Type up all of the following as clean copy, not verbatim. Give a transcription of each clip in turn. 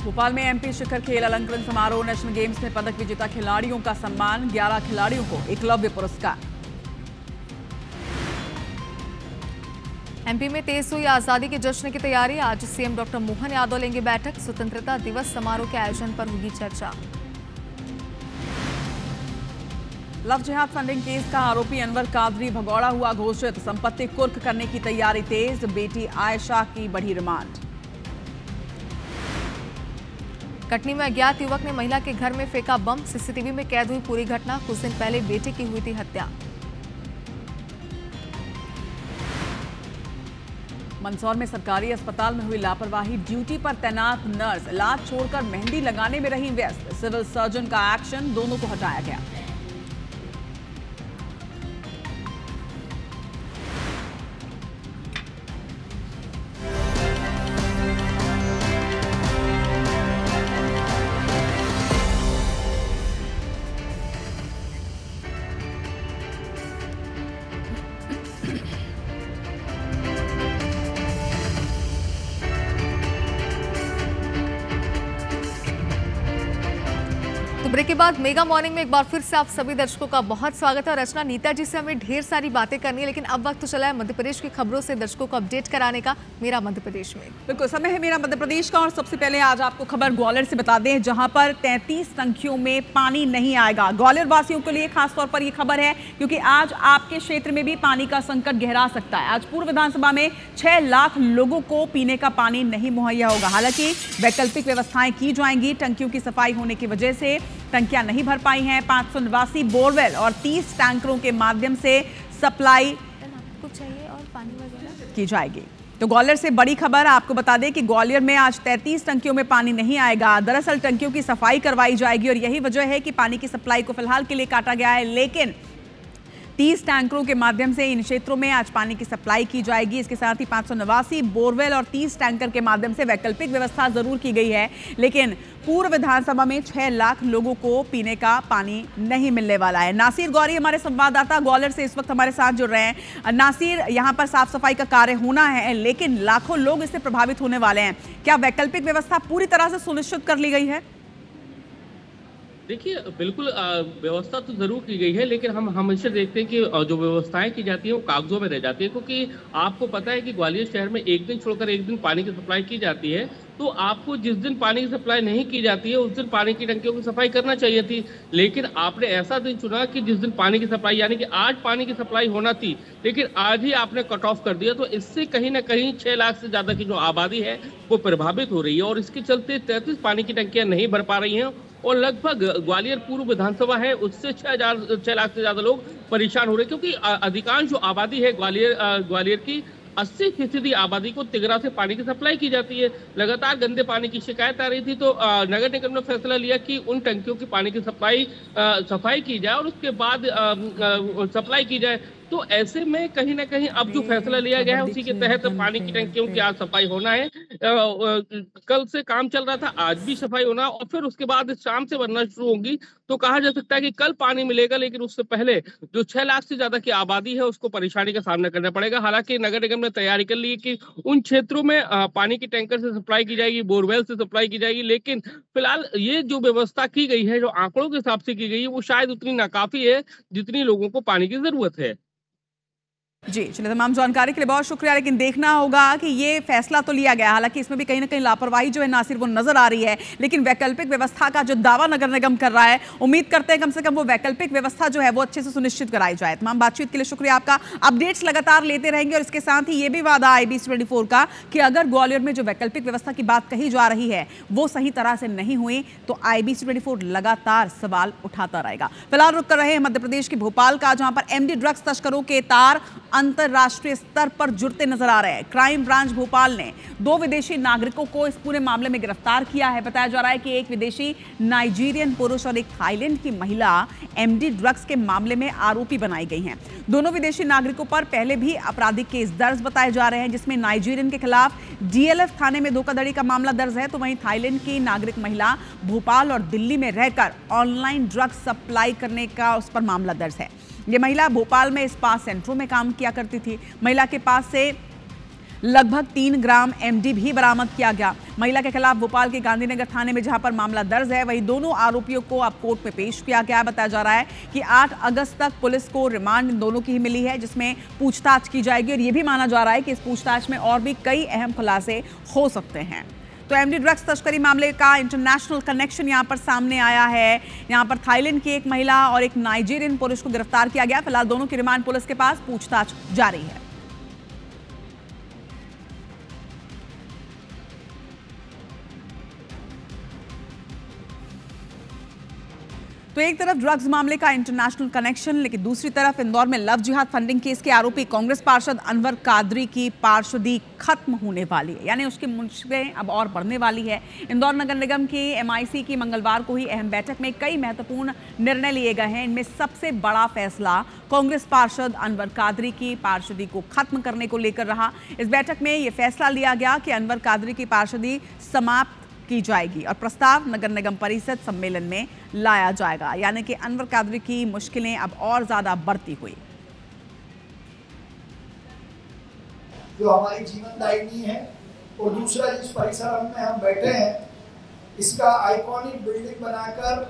भोपाल में एमपी शिखर खेल अलंकरण समारोह। नेशनल गेम्स में पदक विजेता खिलाड़ियों का सम्मान। 11 खिलाड़ियों को एकलव्य पुरस्कार। एमपी में तेज हुई आजादी के जश्न की तैयारी। आज सीएम डॉक्टर मोहन यादव लेंगे बैठक। स्वतंत्रता दिवस समारोह के आयोजन पर होगी चर्चा। लव जिहाद फंडिंग केस का आरोपी अनवर कादरी भगौड़ा हुआ घोषित। संपत्ति कुर्क करने की तैयारी तेज। बेटी आयशा की बढ़ी रिमांड। कटनी में अज्ञात युवक ने महिला के घर में फेंका बम। सीसीटीवी में कैद हुई पूरी घटना। कुछ दिन पहले बेटे की हुई थी हत्या। मंदसौर में सरकारी अस्पताल में हुई लापरवाही। ड्यूटी पर तैनात नर्स इलाज छोड़कर मेहंदी लगाने में रही व्यस्त। सिविल सर्जन का एक्शन, दोनों को हटाया गया। तो ब्रेक के बाद मेगा मॉर्निंग में एक बार फिर से आप सभी दर्शकों का बहुत स्वागत है। और रचना, नीता जी से हमें ढेर सारी बातें करनी है, लेकिन अब वक्त तो चला है मध्य प्रदेश की खबरों से दर्शकों को अपडेट कराने का। मेरा मध्य प्रदेश में बिल्कुल समय है मेरा मध्य प्रदेश का। और सबसे पहले आज आपको खबर ग्वालियर से बता दें, जहां पर 33 टंकियों में पानी नहीं आएगा। ग्वालियर वासियों के लिए खासतौर पर यह खबर है, क्योंकि आज आपके क्षेत्र में भी पानी का संकट गहरा सकता है। आज पूर्व विधानसभा में 6 लाख लोगों को पीने का पानी नहीं मुहैया होगा। हालांकि वैकल्पिक व्यवस्थाएं की जाएंगी। टंकियों की सफाई होने की वजह से टंकियां नहीं भर पाई हैं। 589 बोरवेल और 30 टैंकरों के माध्यम से सप्लाई की जाएगी। तो ग्वालियर से बड़ी खबर आपको बता दें कि ग्वालियर में आज 33 टंकियों में पानी नहीं आएगा। दरअसल टंकियों की सफाई करवाई जाएगी और यही वजह है कि पानी की सप्लाई को फिलहाल के लिए काटा गया है। लेकिन 30 टैंकरों के माध्यम से इन क्षेत्रों में आज पानी की सप्लाई की जाएगी। इसके साथ ही 589 बोरवेल और 30 टैंकर के माध्यम से वैकल्पिक व्यवस्था जरूर की गई है। लेकिन पूर्व विधानसभा में 6 लाख लोगों को पीने का पानी नहीं मिलने वाला है। नासिर गौरी हमारे संवाददाता ग्वालियर से इस वक्त हमारे साथ जुड़ रहे हैं। नासिर, यहाँ पर साफ सफाई का कार्य होना है, लेकिन लाखों लोग इससे प्रभावित होने वाले हैं। क्या वैकल्पिक व्यवस्था पूरी तरह से सुनिश्चित कर ली गई है? देखिए, बिल्कुल व्यवस्था तो जरूर की गई है, लेकिन हम हमेशा देखते हैं कि जो व्यवस्थाएं की जाती हैं वो कागजों में रह जाती है। क्योंकि आपको पता है कि ग्वालियर शहर में एक दिन छोड़कर एक दिन पानी की सप्लाई की जाती है। तो आपको जिस दिन पानी की सप्लाई नहीं की जाती है उस दिन पानी की टंकियों की सफाई करना चाहिए थी। लेकिन आपने ऐसा दिन चुना कि जिस दिन पानी की सप्लाई, यानी कि आज पानी की सप्लाई होना थी, लेकिन आज ही आपने कट ऑफ कर दिया। तो इससे कहीं ना कहीं 6 लाख से ज्यादा की जो आबादी है वो प्रभावित हो रही है। और इसके चलते 33 पानी की टंकियां नहीं भर पा रही हैं और लगभग ग्वालियर पूर्व विधानसभा है उससे 6 लाख से ज्यादा लोग परेशान हो रहे हैं। क्योंकि अधिकांश जो आबादी है ग्वालियर की 80% आबादी को तिगरा से पानी की सप्लाई की जाती है। लगातार गंदे पानी की शिकायत आ रही थी, तो नगर निगम ने फैसला लिया कि उन टंकियों की पानी की सफाई की जाए और उसके बाद सप्लाई की जाए। तो ऐसे में कहीं ना कहीं अब जो फैसला लिया गया है उसी के तहत पानी की टंकियों की आज सफाई होना है। कल से काम चल रहा था, आज भी सफाई होना और फिर उसके बाद शाम से बनना शुरू होगी। तो कहा जा सकता है कि कल पानी मिलेगा, लेकिन उससे पहले जो 6 लाख से ज्यादा की आबादी है उसको परेशानी का सामना करना पड़ेगा। हालांकि नगर निगम ने तैयारी कर ली है कि उन क्षेत्रों में पानी की टैंकर से सप्लाई की जाएगी, बोरवेल से सप्लाई की जाएगी। लेकिन फिलहाल ये जो व्यवस्था की गई है, जो आंकड़ों के हिसाब से की गई है, वो शायद उतनी नाकाफी है जितनी लोगों को पानी की जरूरत है। जी चलिए, तमाम जानकारी के लिए बहुत शुक्रिया। लेकिन देखना होगा कि ये फैसला तो लिया गया, हालांकि इसमें भी कहीं ना कहीं लापरवाही जो है नासिर वो नजर आ रही है। लेकिन वैकल्पिक व्यवस्था का जो दावा नगर निगम कर रहा है, उम्मीद करते हैं कम से कम वो वैकल्पिक व्यवस्था जो है वो अच्छे से सुनिश्चित कराई जाए। तमाम बातचीत के लिए शुक्रिया आपका। अपडेट्स लगातार लेते रहेंगे और इसके साथ ही ये भी वादा IBC 24 का कि अगर ग्वालियर में जो वैकल्पिक व्यवस्था की बात कही जा रही है वो सही तरह से नहीं हुई तो IBC 24 लगातार सवाल उठाता रहेगा। फिलहाल रुक कर रहे हैं मध्य प्रदेश के भोपाल का, जहां पर MD ड्रग्स तस्करों के तार अंतरराष्ट्रीय स्तर पर जुड़ते नजर आ रहे हैं। क्राइम ब्रांच भोपाल ने 2 विदेशी नागरिकों को इस पूरे मामले में गिरफ्तार किया है। बताया जा रहा है कि एक विदेशी नाइजीरियन पुरुष और एक थाईलैंड की महिला MD ड्रग्स के मामले में आरोपी बनाई गई हैं। दोनों विदेशी नागरिकों पर पहले भी आपराधिक केस दर्ज बताए जा रहे हैं, जिसमें नाइजीरियन के खिलाफ DLF थाने में धोखाधड़ी का मामला दर्ज है, तो वहीं थाईलैंड की नागरिक महिला भोपाल और दिल्ली में रहकर ऑनलाइन ड्रग्स सप्लाई करने का उस पर मामला दर्ज है। ये महिला भोपाल में स्पा सेंटरों में काम किया करती थी। महिला के पास से लगभग 3 ग्राम एमडी भी बरामद किया गया। महिला के खिलाफ भोपाल के गांधीनगर थाने में जहां पर मामला दर्ज है, वहीं दोनों आरोपियों को अब कोर्ट में पेश किया गया। बताया जा रहा है कि 8 अगस्त तक पुलिस को रिमांड इन दोनों की ही मिली है, जिसमें पूछताछ की जाएगी और यह भी माना जा रहा है कि इस पूछताछ में और भी कई अहम खुलासे हो सकते हैं। तो एमडी ड्रग्स तस्करी मामले का इंटरनेशनल कनेक्शन यहां पर सामने आया है। यहां पर थाईलैंड की एक महिला और एक नाइजीरियन पुरुष को गिरफ्तार किया गया। फिलहाल दोनों की रिमांड पुलिस के पास, पूछताछ जारी है। तो एक तरफ ड्रग्स मामले का इंटरनेशनल कनेक्शन, लेकिन दूसरी तरफ इंदौर में लव जिहाद फंडिंग केस के आरोपी कांग्रेस पार्षद अनवर कादरी की पार्षदी खत्म होने वाली है, यानी उसकी मुश्किलें अब और बढ़ने वाली है। इंदौर नगर निगम की एमआईसी की मंगलवार को ही अहम बैठक में कई महत्वपूर्ण निर्णय लिए गए हैं। इनमें सबसे बड़ा फैसला कांग्रेस पार्षद अनवर कादरी की पार्षदी को खत्म करने को लेकर रहा। इस बैठक में यह फैसला लिया गया कि अनवर कादरी की पार्षदी समाप्त की जाएगी और प्रस्ताव नगर निगम परिषद सम्मेलन में लाया जाएगा, यानी कि अनवर कादरी की मुश्किलें अब और ज्यादा बढ़ती हुई। जो हमारी जीवनदायिनी है, और दूसरा जिस परिसर में हम बैठे हैं, इसका आइकॉनिक बिल्डिंग बनाकर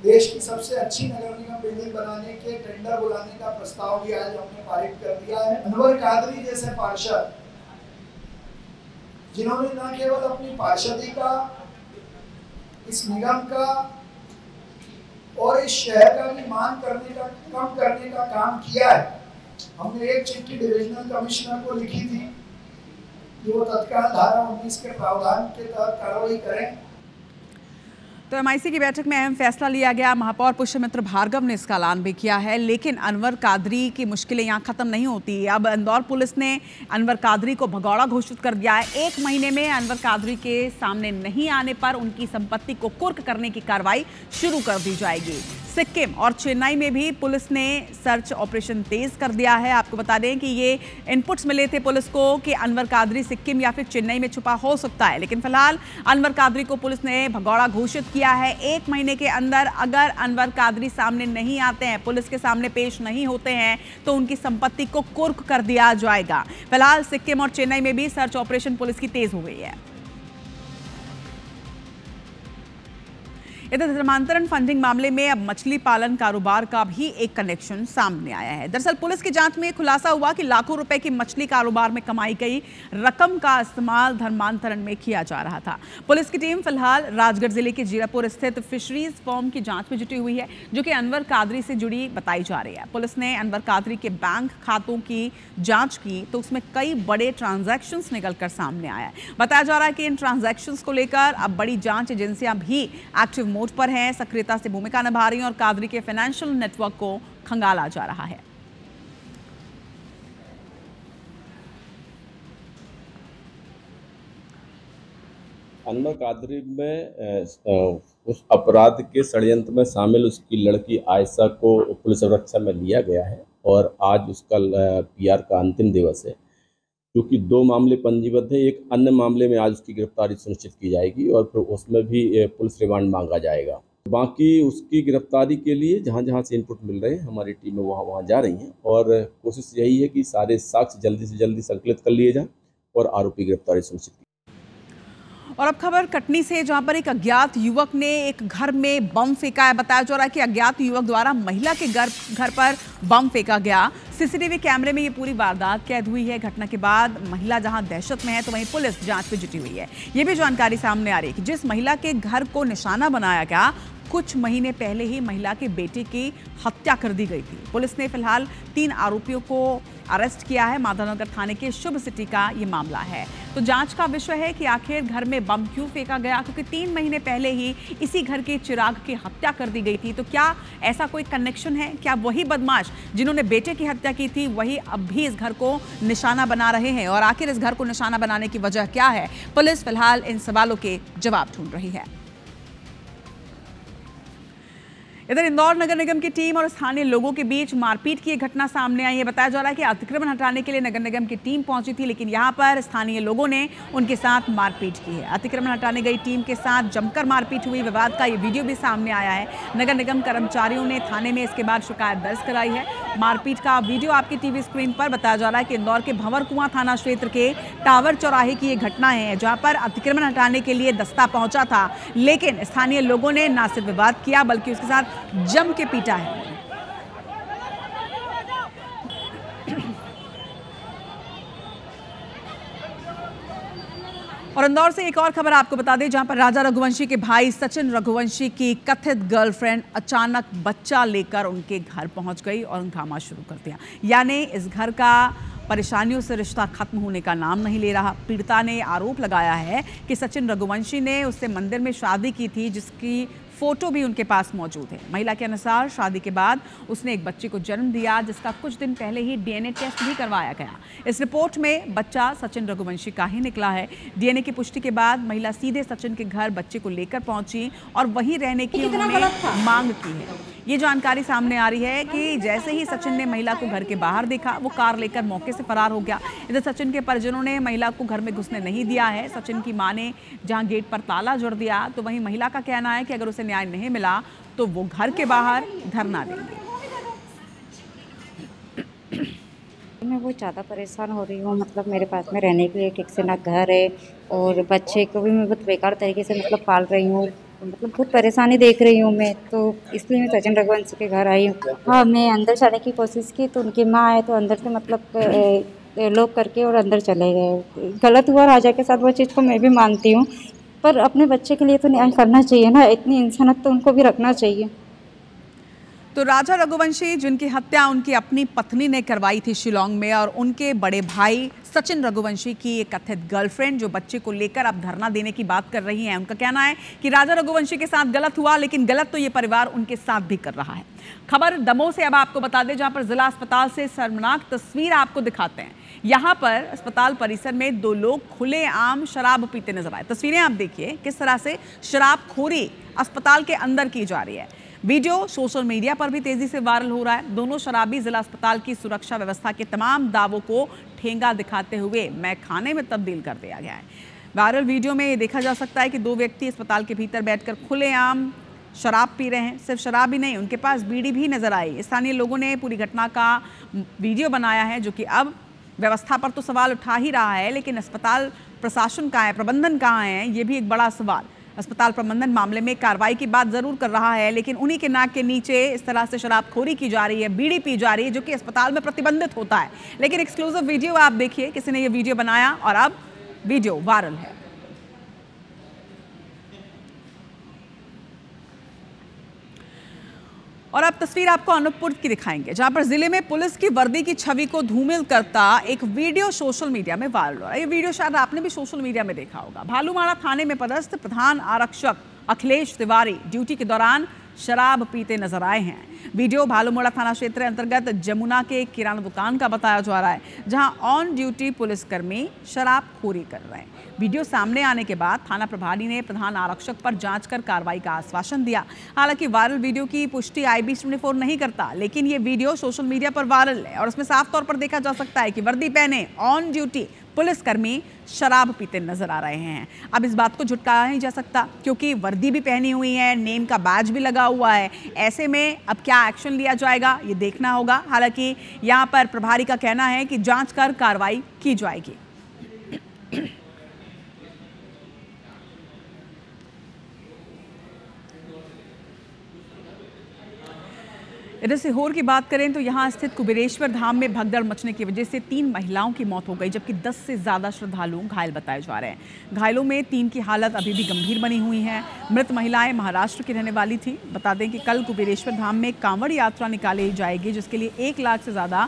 देश की सबसे अच्छी नगर निगम बिल्डिंग बनाने के टेंडर बुलाने का प्रस्ताव भी आज हमने पारित कर दिया है। अनवर कादरी जैसे पार्षद, जिन्होंने न केवल अपनी पार्षदी का, इस निगम का और इस शहर का भी मान करने का, कम करने का काम किया है। हमने एक चिट्ठी डिविजनल कमिश्नर को लिखी थी कि वो तत्काल धारा 19 के प्रावधान के तहत कार्रवाई करें। तो एमआईसी की बैठक में अहम फैसला लिया गया। महापौर पुष्यमित्र भार्गव ने इसका ऐलान भी किया है, लेकिन अनवर कादरी की मुश्किलें यहाँ खत्म नहीं होती। अब इंदौर पुलिस ने अनवर कादरी को भगौड़ा घोषित कर दिया है। 1 महीने में अनवर कादरी के सामने नहीं आने पर उनकी संपत्ति को कुर्क करने की कार्रवाई शुरू कर दी जाएगी। सिक्किम और चेन्नई में भी पुलिस ने सर्च ऑपरेशन तेज कर दिया है। आपको बता दें कि ये इनपुट्स मिले थे पुलिस को कि अनवर कादरी सिक्किम या फिर चेन्नई में छुपा हो सकता है, लेकिन फिलहाल अनवर कादरी को पुलिस ने भगौड़ा घोषित किया है। 1 महीने के अंदर अगर अनवर कादरी सामने नहीं आते हैं, पुलिस के सामने पेश नहीं होते हैं, तो उनकी संपत्ति को कुर्क कर दिया जाएगा। फिलहाल सिक्किम और चेन्नई में भी सर्च ऑपरेशन पुलिस की तेज हो गई है। इधर धर्मांतरण फंडिंग मामले में अब मछली पालन कारोबार का भी एक कनेक्शन सामने आया है। दरअसल पुलिस की जांच में खुलासा हुआ कि लाखों रुपए की मछली कारोबार में कमाई गई रकम का इस्तेमाल धर्मांतरण में किया जा रहा था। पुलिस की टीम फिलहाल राजगढ़ जिले के जीरापुर स्थित फिशरीज फॉर्म की जांच में जुटी हुई है, जो कि अनवर कादरी से जुड़ी बताई जा रही है। पुलिस ने अनवर कादरी के बैंक खातों की जांच की तो उसमें कई बड़े ट्रांजैक्शंस निकलकर सामने आया है। बताया जा रहा है कि इन ट्रांजैक्शंस को लेकर अब बड़ी जांच एजेंसियां भी एक्टिव मोड पर हैं, सक्रियता से भूमिका निभा रही हैं और कादरी के फाइनेंशियल नेटवर्क को खंगाला जा रहा है। अनवर कादरी में उस अपराध के षड्यंत्र में शामिल उसकी लड़की आयशा को पुलिस सुरक्षा में लिया गया है और आज उसका पीआर का अंतिम दिवस है, क्योंकि 2 मामले पंजीबद्ध है। एक अन्य मामले में आज उसकी गिरफ्तारी सुनिश्चित की जाएगी और फिर उसमें भी पुलिस रिमांड मांगा जाएगा। बाकी उसकी गिरफ्तारी के लिए जहां जहां से इनपुट मिल रहे हैं, हमारी टीमें वहां जा रही हैं और कोशिश यही है कि सारे साक्ष्य जल्दी से जल्दी संकलित कर लिए जाएं और आरोपी गिरफ्तारी सुनिश्चित की। और अब खबर कटनी से, जहां पर एक अज्ञात युवक ने एक घर में बम फेंका है। बताया जा रहा है कि अज्ञात युवक द्वारा महिला के घर पर बम फेंका गया। सीसीटीवी कैमरे में ये पूरी वारदात कैद हुई है। घटना के बाद महिला जहां दहशत में है, तो वहीं पुलिस जांच में जुटी हुई है। ये भी जानकारी सामने आ रही है कि जिस महिला के घर को निशाना बनाया गया, कुछ महीने पहले ही महिला के बेटे की हत्या कर दी गई थी। पुलिस ने फिलहाल 3 आरोपियों को अरेस्ट किया है। माधवनगर थाने के शुभ सिटी का ये मामला है। तो जांच का विषय है कि आखिर घर में बम क्यों फेंका गया, क्योंकि 3 महीने पहले ही इसी घर के चिराग की हत्या कर दी गई थी। तो क्या ऐसा कोई कनेक्शन है? क्या वही बदमाश जिन्होंने बेटे की हत्या की थी वही अब भी इस घर को निशाना बना रहे हैं? और आखिर इस घर को निशाना बनाने की वजह क्या है? पुलिस फिलहाल इन सवालों के जवाब ढूंढ रही है। इधर इंदौर नगर निगम की टीम और स्थानीय लोगों के बीच मारपीट की एक घटना सामने आई है। बताया जा रहा है कि अतिक्रमण हटाने के लिए नगर निगम की टीम पहुंची थी, लेकिन यहां पर स्थानीय लोगों ने उनके साथ मारपीट की है। अतिक्रमण हटाने गई टीम के साथ जमकर मारपीट हुई। विवाद का ये वीडियो भी सामने आया है। नगर निगम कर्मचारियों ने थाने में इसके बाद शिकायत दर्ज कराई है। मारपीट का वीडियो आपकी टीवी स्क्रीन पर। बताया जा रहा है कि इंदौर के भंवरकुआं थाना क्षेत्र के टावर चौराहे की ये घटना है, जहां पर अतिक्रमण हटाने के लिए दस्ता पहुंचा था, लेकिन स्थानीय लोगों ने न सिर्फ विवाद किया बल्कि उसके साथ जम के पीटा है। और इंदौर से एक और खबर आपको बता दें, जहां पर राजा रघुवंशी के भाई सचिन रघुवंशी की कथित गर्लफ्रेंड अचानक बच्चा लेकर उनके घर पहुंच गई और हंगामा शुरू कर दिया। यानी इस घर का परेशानियों से रिश्ता खत्म होने का नाम नहीं ले रहा। पीड़िता ने आरोप लगाया है कि सचिन रघुवंशी ने उससे मंदिर में शादी की थी, जिसकी फोटो भी उनके पास मौजूद है। महिला के अनुसार शादी के बाद उसने एक बच्चे को जन्म दिया, जिसका कुछ दिन पहले ही डीएनए टेस्ट भी करवाया गया। इस रिपोर्ट में बच्चा सचिन रघुवंशी का ही निकला है। डीएनए की पुष्टि के बाद महिला सीधे सचिन के घर बच्चे को लेकर पहुंची और वहीं रहने की उन्होंने मांग की है। ये जानकारी सामने आ रही है कि जैसे ही सचिन ने महिला को घर के बाहर देखा, वो कार लेकर मौके से फरार हो गया। इधर सचिन के परिजनों ने महिला को घर में घुसने नहीं दिया है। सचिन की मां ने जहां गेट पर ताला जोड़ दिया, तो वहीं महिला का कहना है कि अगर उसे न्याय नहीं मिला तो वो घर के बाहर धरना देंगे। मैं बहुत ज़्यादा परेशान हो रही हूँ। मतलब मेरे पास में रहने के लिए ठीक से ना घर है और बच्चे को भी मैं बहुत बेकार तरीके से मतलब पाल रही हूँ। मतलब बहुत परेशानी देख रही हूँ मैं, तो इसलिए मैं सचिन रघुवंशी के घर आई हूँ। हाँ, मैं अंदर जाने की कोशिश की तो उनकी माँ आए तो अंदर से मतलब लॉक करके और अंदर चले गए। गलत हुआ राजा के साथ, वो चीज़ को मैं भी मानती हूँ, पर अपने बच्चे के लिए तो न्याय करना चाहिए ना। इतनी इंसानियत तो उनको भी रखना चाहिए। तो राजा रघुवंशी, जिनकी हत्या उनकी अपनी पत्नी ने करवाई थी शिलोंग में, और उनके बड़े भाई सचिन रघुवंशी की एक कथित गर्लफ्रेंड जो बच्चे को लेकर अब धरना देने की बात कर रही हैं। उनका कहना है कि राजा रघुवंशी के साथ गलत हुआ, लेकिन गलत तो ये परिवार उनके साथ भी कर रहा है। खबर दमोह से अब आपको बता दें, जहां पर जिला अस्पताल से शर्मनाक तस्वीर आपको दिखाते हैं। यहाँ पर अस्पताल परिसर में दो लोग खुलेआम शराब पीते नजर आए। तस्वीरें आप देखिए किस तरह से शराबखोरी अस्पताल के अंदर की जा रही है। वीडियो सोशल मीडिया पर भी तेजी से वायरल हो रहा है। दोनों शराबी जिला अस्पताल की सुरक्षा व्यवस्था के तमाम दावों को ठेंगा दिखाते हुए मैखाने में तब्दील कर दिया गया है। वायरल वीडियो में ये देखा जा सकता है कि दो व्यक्ति अस्पताल के भीतर बैठकर खुलेआम शराब पी रहे हैं। सिर्फ शराब ही नहीं, उनके पास बीड़ी भी नजर आई। स्थानीय लोगों ने पूरी घटना का वीडियो बनाया है, जो कि अब व्यवस्था पर तो सवाल उठा ही रहा है, लेकिन अस्पताल प्रशासन कहाँ है, प्रबंधन कहाँ है, ये भी एक बड़ा सवाल। अस्पताल प्रबंधन मामले में कार्रवाई की बात जरूर कर रहा है, लेकिन उन्हीं के नाक के नीचे इस तरह से शराबखोरी की जा रही है, बीड़ी पी जा रही है, जो कि अस्पताल में प्रतिबंधित होता है। लेकिन एक्सक्लूसिव वीडियो आप देखिए, किसी ने ये वीडियो बनाया और अब वीडियो वायरल है। और अब तस्वीर आपको अनूपपुर की दिखाएंगे, जहां पर जिले में पुलिस की वर्दी की छवि को धूमिल करता एक वीडियो सोशल मीडिया में वायरल हो रहा है। ये वीडियो शायद आपने भी सोशल मीडिया में देखा होगा। भालूमाड़ा थाने में पदस्थ प्रधान आरक्षक अखिलेश तिवारी ड्यूटी के दौरान शराब पीते नजर आए हैं। वीडियो भालूमाड़ा थाना क्षेत्र अंतर्गत जमुना के किराना दुकान का बताया जा रहा है, जहां ऑन ड्यूटी पुलिसकर्मी शराबखोरी कर रहे हैं। वीडियो सामने आने के बाद थाना प्रभारी ने प्रधान आरक्षक पर जांच कर कार्रवाई का आश्वासन दिया। हालांकि वायरल वीडियो की पुष्टि IB-74 नहीं करता, लेकिन ये वीडियो सोशल मीडिया पर वायरल है और उसमें साफ तौर पर देखा जा सकता है कि वर्दी पहने ऑन ड्यूटी पुलिसकर्मी शराब पीते नजर आ रहे हैं। अब इस बात को झुटकारा नहीं जा सकता, क्योंकि वर्दी भी पहनी हुई है, नेम का बैज भी लगा हुआ है। ऐसे में अब क्या एक्शन लिया जाएगा, ये देखना होगा। हालांकि यहाँ पर प्रभारी का कहना है कि जांच कर कार्रवाई की जाएगी। इधर सीहोर की बात करें तो यहाँ स्थित कुबेरेश्वर धाम में भगदड़ मचने की वजह से 3 महिलाओं की मौत हो गई, जबकि 10 से ज़्यादा श्रद्धालु घायल बताए जा रहे हैं। घायलों में 3 की हालत अभी भी गंभीर बनी हुई है। मृत महिलाएं महाराष्ट्र की रहने वाली थी। बता दें कि कल कुबेरेश्वर धाम में कांवड़ यात्रा निकाली जाएगी, जिसके लिए 1 लाख से ज़्यादा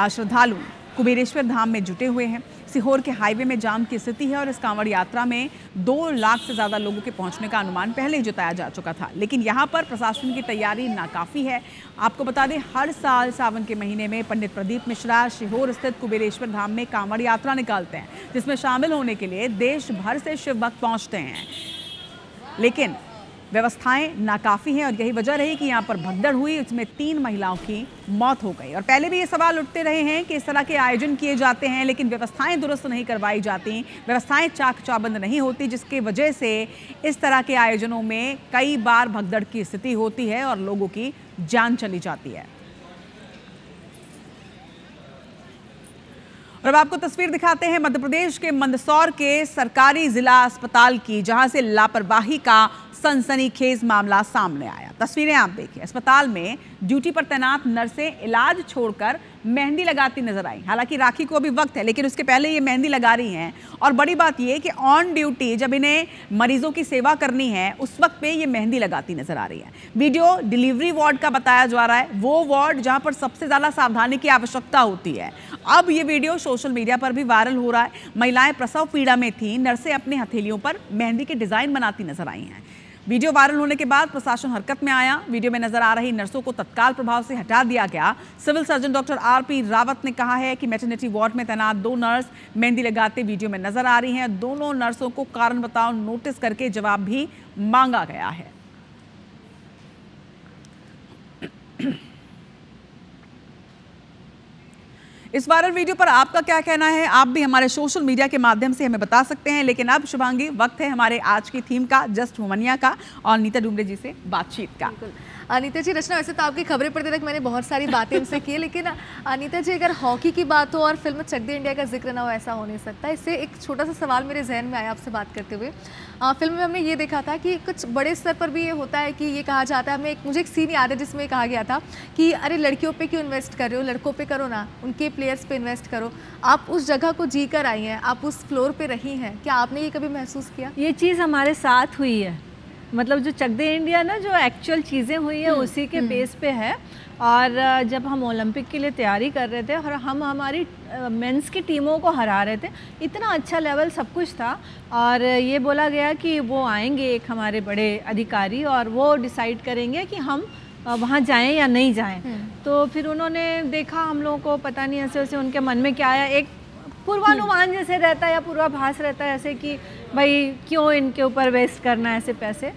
श्रद्धालु कुबेरेश्वर धाम में जुटे हुए हैं। सीहोर के हाईवे में जाम की स्थिति है और इस कांवड़ यात्रा में 2 लाख से ज़्यादा लोगों के पहुंचने का अनुमान पहले ही जताया जा चुका था, लेकिन यहां पर प्रशासन की तैयारी नाकाफ़ी है। आपको बता दें, हर साल सावन के महीने में पंडित प्रदीप मिश्रा सीहोर स्थित कुबेरेश्वर धाम में कांवड़ यात्रा निकालते हैं, जिसमें शामिल होने के लिए देश भर से शिव भक्त पहुँचते हैं। लेकिन व्यवस्थाएं नाकाफ़ी हैं और यही वजह रही कि यहाँ पर भगदड़ हुई, इसमें 3 महिलाओं की मौत हो गई। और पहले भी ये सवाल उठते रहे हैं कि इस तरह के आयोजन किए जाते हैं लेकिन व्यवस्थाएं दुरुस्त नहीं करवाई जाती, व्यवस्थाएं चाक चौबंद नहीं होती, जिसकी वजह से इस तरह के आयोजनों में कई बार भगदड़ की स्थिति होती है और लोगों की जान चली जाती है। और अब आपको तस्वीर दिखाते हैं मध्य प्रदेश के मंदसौर के सरकारी जिला अस्पताल की, जहां से लापरवाही का सनसनीखेज मामला सामने आया। तस्वीरें आप देखिए, अस्पताल में ड्यूटी पर तैनात नर्सें इलाज छोड़कर मेहंदी लगाती नजर आई। हालांकि राखी को अभी वक्त है लेकिन उसके पहले ये मेहंदी लगा रही हैं। और बड़ी बात ये कि ऑन ड्यूटी जब इन्हें मरीजों की सेवा करनी है उस वक्त पे ये मेहंदी लगाती नजर आ रही है। वीडियो डिलीवरी वार्ड का बताया जा रहा है, वो वार्ड जहां पर सबसे ज्यादा सावधानी की आवश्यकता होती है। अब ये वीडियो सोशल मीडिया पर भी वायरल हो रहा है। महिलाएं प्रसव पीड़ा में थी, नर्सें अपनी हथेलियों पर मेहंदी के डिजाइन बनाती नजर आई हैं। वीडियो वायरल होने के बाद प्रशासन हरकत में आया। वीडियो में नजर आ रही नर्सों को तत्काल प्रभाव से हटा दिया गया। Civil surgeon doctor RP Rawat ने कहा है कि मैटरनिटी वार्ड में तैनात 2 नर्स मेहंदी लगाते वीडियो में नजर आ रही हैं। दोनों नर्सों को कारण बताओ नोटिस करके जवाब भी मांगा गया है। इस वायरल वीडियो पर आपका क्या कहना है? आप भी हमारे सोशल मीडिया के माध्यम से हमें बता सकते हैं। लेकिन अब शुभांगी, वक्त है हमारे आज की थीम का, जस्ट वुमनिया का और नीता डुमरे जी से बातचीत का। अनीता जी, रचना, वैसे तो आपकी खबरें पढ़ते तक मैंने बहुत सारी बातें इनसे की, लेकिन अनीता जी अगर हॉकी की बात हो और फिल्म चक दे इंडिया का जिक्र ना हो, ऐसा हो नहीं सकता। इससे एक छोटा सा सवाल मेरे जहन में आया आपसे बात करते हुए। फिल्म में हमने ये देखा था कि कुछ बड़े स्तर पर भी ये होता है कि ये कहा जाता है, मुझे एक सीन याद है जिसमें कहा गया था कि अरे लड़कियों पे क्यों इन्वेस्ट कर रहे हो, लड़कों पे करो ना, उनके प्लेयर्स पे इन्वेस्ट करो। आप उस जगह को जी कर आई हैं, आप उस फ्लोर पे रही हैं, क्या आपने ये कभी महसूस किया? ये चीज़ हमारे साथ हुई है, मतलब जो चक दे इंडिया ना, जो एक्चुअल चीज़ें हुई है उसी के बेस पे है। और जब हम ओलंपिक के लिए तैयारी कर रहे थे और हम हमारी मेंस की टीमों को हरा रहे थे, इतना अच्छा लेवल सब कुछ था, और ये बोला गया कि वो आएंगे एक हमारे बड़े अधिकारी और वो डिसाइड करेंगे कि हम वहाँ जाएं या नहीं जाएं। तो फिर उन्होंने देखा हम लोगों को, पता नहीं ऐसे वैसे उनके मन में क्या आया, एक पूर्वानुमान जैसे रहता है या पूर्वाभास रहता है ऐसे कि भाई क्यों इनके ऊपर वेस्ट करना ऐसे पैसे।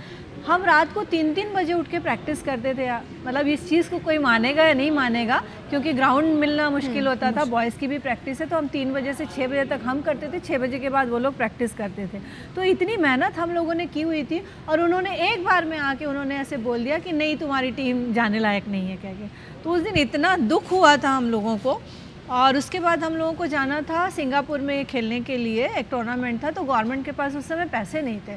हम रात को 3-3 बजे उठ के प्रैक्टिस करते थे। मतलब इस चीज़ को कोई मानेगा या नहीं मानेगा, क्योंकि ग्राउंड मिलना मुश्किल होता था। बॉयज़ की भी प्रैक्टिस है तो हम 3 बजे से 6 बजे तक हम करते थे, 6 बजे के बाद वो लोग प्रैक्टिस करते थे। तो इतनी मेहनत हम लोगों ने की हुई थी और उन्होंने एक बार में आके उन्होंने ऐसे बोल दिया कि नहीं तुम्हारी टीम जाने लायक नहीं है कह के। तो उस दिन इतना दुख हुआ था हम लोगों को। और उसके बाद हम लोगों को जाना था सिंगापुर में खेलने के लिए, एक टूर्नामेंट था। तो गवर्नमेंट के पास उस समय पैसे नहीं थे,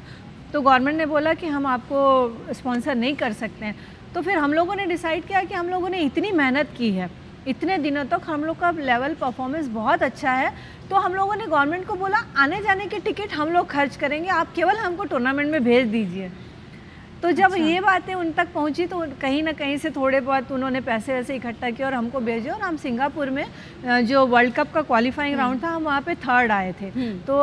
तो गवर्नमेंट ने बोला कि हम आपको स्पॉन्सर नहीं कर सकते हैं। तो फिर हम लोगों ने डिसाइड किया कि हम लोगों ने इतनी मेहनत की है, इतने दिनों तक हम लोग का लेवल परफॉर्मेंस बहुत अच्छा है, तो हम लोगों ने गवर्नमेंट को बोला आने जाने की टिकट हम लोग खर्च करेंगे, आप केवल हमको टूर्नामेंट में भेज दीजिए। तो जब ये बातें उन तक पहुंची तो कहीं ना कहीं से थोड़े बहुत उन्होंने पैसे वैसे इकट्ठा किए और हमको भेजे, और हम सिंगापुर में जो वर्ल्ड कप का क्वालिफाइंग राउंड था, हम वहाँ पे 3rd आए थे। तो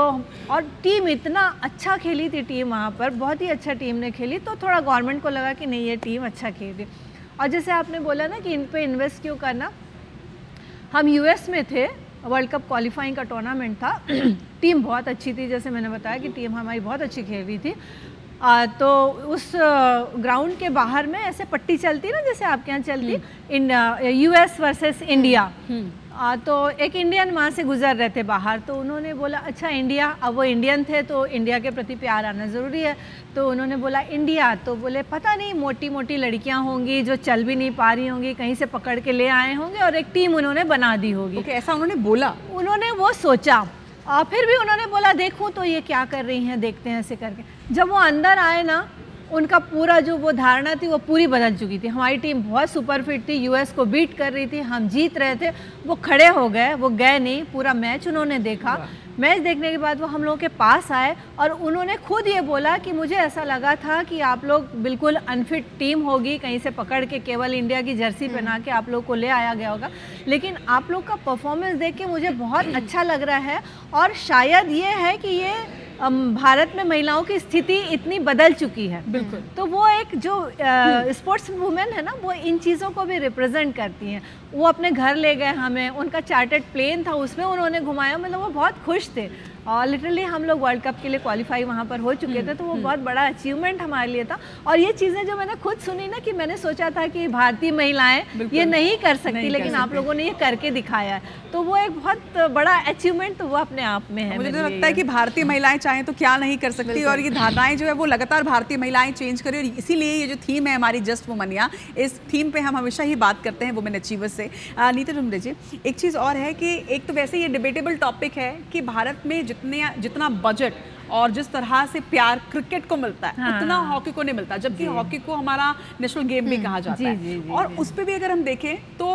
और टीम इतना अच्छा खेली थी, टीम वहाँ पर बहुत ही अच्छा टीम ने खेली। तो थोड़ा गवर्नमेंट को लगा कि नहीं ये टीम अच्छा खेल रही। और जैसे आपने बोला ना कि इन पर इन्वेस्ट क्यों करना, हम US में थे, वर्ल्ड कप क्वालिफाइंग का टूर्नामेंट था। टीम बहुत अच्छी थी, जैसे मैंने बताया कि टीम हमारी बहुत अच्छी खेल रही थी। तो उस ग्राउंड के बाहर में ऐसे पट्टी चलती ना, जैसे आपके यहाँ चलती, US वर्सेस इंडिया। तो एक इंडियन वहाँ से गुजर रहे थे बाहर, तो उन्होंने बोला अच्छा इंडिया, अब वो इंडियन थे तो इंडिया के प्रति प्यार आना ज़रूरी है। तो उन्होंने बोला इंडिया, तो बोले पता नहीं मोटी मोटी लड़कियाँ होंगी जो चल भी नहीं पा रही होंगी, कहीं से पकड़ के ले आए होंगे और एक टीम उन्होंने बना दी होगी। ऐसा उन्होंने बोला, उन्होंने वो सोचा। और फिर भी उन्होंने बोला देखो तो ये क्या कर रही हैं, देखते हैं ऐसे करके। जब वो अंदर आए ना, उनका पूरा जो वो धारणा थी वो पूरी बदल चुकी थी। हमारी टीम बहुत सुपर फिट थी, US को बीट कर रही थी, हम जीत रहे थे। वो खड़े हो गए, वो गए नहीं, पूरा मैच उन्होंने देखा। मैच देखने के बाद वो हम लोगों के पास आए और उन्होंने खुद ये बोला कि मुझे ऐसा लगा था कि आप लोग बिल्कुल अनफिट टीम होगी, कहीं से पकड़ के केवल इंडिया की जर्सी पहना के आप लोग को ले आया गया होगा, लेकिन आप लोग का परफॉर्मेंस देख के मुझे बहुत अच्छा लग रहा है। और शायद ये है कि ये भारत में महिलाओं की स्थिति इतनी बदल चुकी है। बिल्कुल। तो वो एक जो स्पोर्ट्स वुमेन है ना, वो इन चीज़ों को भी रिप्रेजेंट करती हैं। वो अपने घर ले गए हमें, उनका चार्टर्ड प्लेन था उसमें उन्होंने घुमाया, मतलब वो बहुत खुश थे। और लिटरली हम लोग वर्ल्ड कप के लिए क्वालिफाई वहाँ पर हो चुके थे, तो वो बहुत बड़ा अचीवमेंट हमारे लिए था। और ये चीज़ें जो मैंने खुद सुनी ना, कि मैंने सोचा था कि भारतीय महिलाएं ये नहीं कर सकती, लेकिन आप लोगों ने ये करके दिखाया है, तो वो एक बहुत बड़ा अचीवमेंट तो वो अपने आप में है। मुझे तो लगता है कि भारतीय महिलाएं चाहें तो क्या नहीं कर सकती, और ये धारणाएं जो है वो लगातार भारतीय महिलाएं चेंज करें। और इसीलिए ये जो थीम है हमारी जस्ट वुमनिया, इस थीम पे हम हमेशा ही बात करते हैं वुमेन अचीवर्स से। नीता डुमरे जी, एक चीज़ और है कि एक तो वैसे ये डिबेटेबल टॉपिक है कि भारत में जितना बजट और जिस तरह से प्यार क्रिकेट को मिलता है, उतना हॉकी को नहीं मिलता, जबकि हॉकी को हमारा नेशनल गेम भी कहा जाता है। और उस पर भी अगर हम देखें तो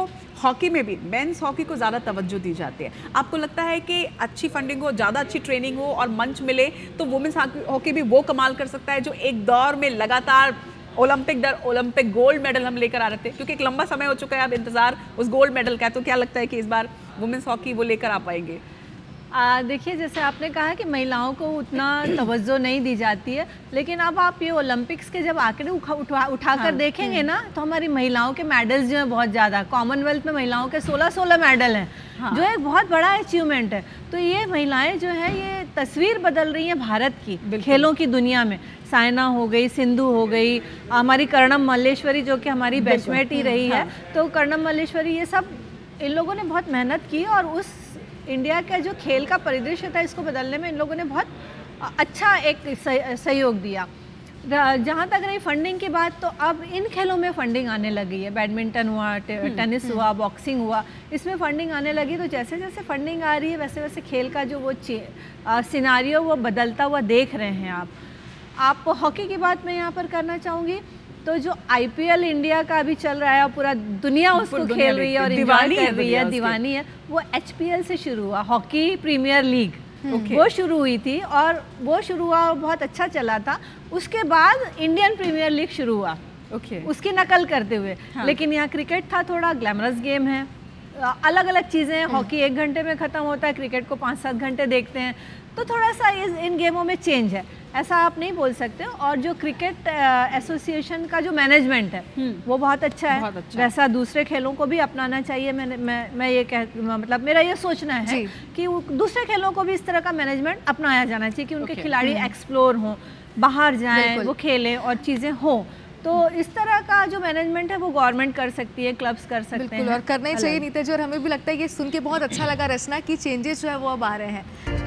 हॉकी में भी मेंस हॉकी को ज़्यादा तवज्जो दी जाती है। आपको लगता है कि अच्छी फंडिंग हो, ज़्यादा अच्छी ट्रेनिंग हो और मंच मिले तो वुमेन्स हॉकी भी वो कमाल कर सकता है जो एक दौर में लगातार ओलंपिक गोल्ड मेडल हम लेकर आ रहे थे, क्योंकि एक लंबा समय हो चुका है अब इंतजार उस गोल्ड मेडल का। तो क्या लगता है कि इस बार वुमेन्स हॉकी वो लेकर आ पाएंगे? देखिए, जैसे आपने कहा कि महिलाओं को उतना तवज्जो नहीं दी जाती है, लेकिन अब आप ये ओलंपिक्स के जब आंकड़े उठाकर देखेंगे ना, तो हमारी महिलाओं के मेडल्स जो हैं बहुत ज़्यादा, कॉमनवेल्थ में महिलाओं के 16 मेडल हैं, जो एक बहुत बड़ा अचीवमेंट है। तो ये महिलाएं जो है ये तस्वीर बदल रही हैं भारत की खेलों की दुनिया में। साइना हो गई, सिंधु हो गई, हमारी कर्णम मल्लेश्वरी जो कि हमारी बैचमेट ही रही है, तो कर्णम मल्लेश्वरी, ये सब इन लोगों ने बहुत मेहनत की और उस इंडिया का जो खेल का परिदृश्य था इसको बदलने में इन लोगों ने बहुत अच्छा एक सहयोग दिया। जहाँ तक रही फंडिंग की बात, तो अब इन खेलों में फंडिंग आने लगी है। बैडमिंटन हुआ, टेनिस हुआ, बॉक्सिंग हुआ, इसमें फंडिंग आने लगी। तो जैसे जैसे फंडिंग आ रही है वैसे वैसे खेल का जो वो सिनारियो वो बदलता हुआ देख रहे हैं आप हॉकी की बात मैं यहाँ पर करना चाहूँगी। तो जो IPL इंडिया का अभी चल रहा है और पूरा दुनिया उसको खेल रही है और एंजॉय कर रही है, दीवानी है, वो HPL से शुरू हुआ, हॉकी प्रीमियर लीग। वो शुरू हुई थी और वो शुरू हुआ और बहुत अच्छा चला था। उसके बाद इंडियन प्रीमियर लीग शुरू हुआ, उसकी नकल करते हुए। लेकिन यहाँ क्रिकेट था, थोड़ा ग्लैमरस गेम है, अलग अलग चीज़ें हैं। हॉकी 1 घंटे में ख़त्म होता है, क्रिकेट को 5-7 घंटे देखते हैं, तो थोड़ा सा इन गेमों में चेंज है, ऐसा आप नहीं बोल सकते। और जो क्रिकेट एसोसिएशन का जो मैनेजमेंट है वो बहुत अच्छा है, वैसा दूसरे खेलों को भी अपनाना चाहिए। मैं ये मतलब मेरा ये सोचना है कि दूसरे खेलों को भी इस तरह का मैनेजमेंट अपनाया जाना चाहिए कि उनके खिलाड़ी एक्सप्लोर हों, बाहर जाएं, वो खेलें और चीज़ें हों। तो इस तरह का जो मैनेजमेंट है वो गवर्नमेंट कर सकती है, क्लब्स कर सकते हैं, और करना ही चाहिए नीता जी। और हमें भी लगता है कि सुन के बहुत अच्छा लगा रचना की चेंजेस जो है वो अब आ रहे हैं।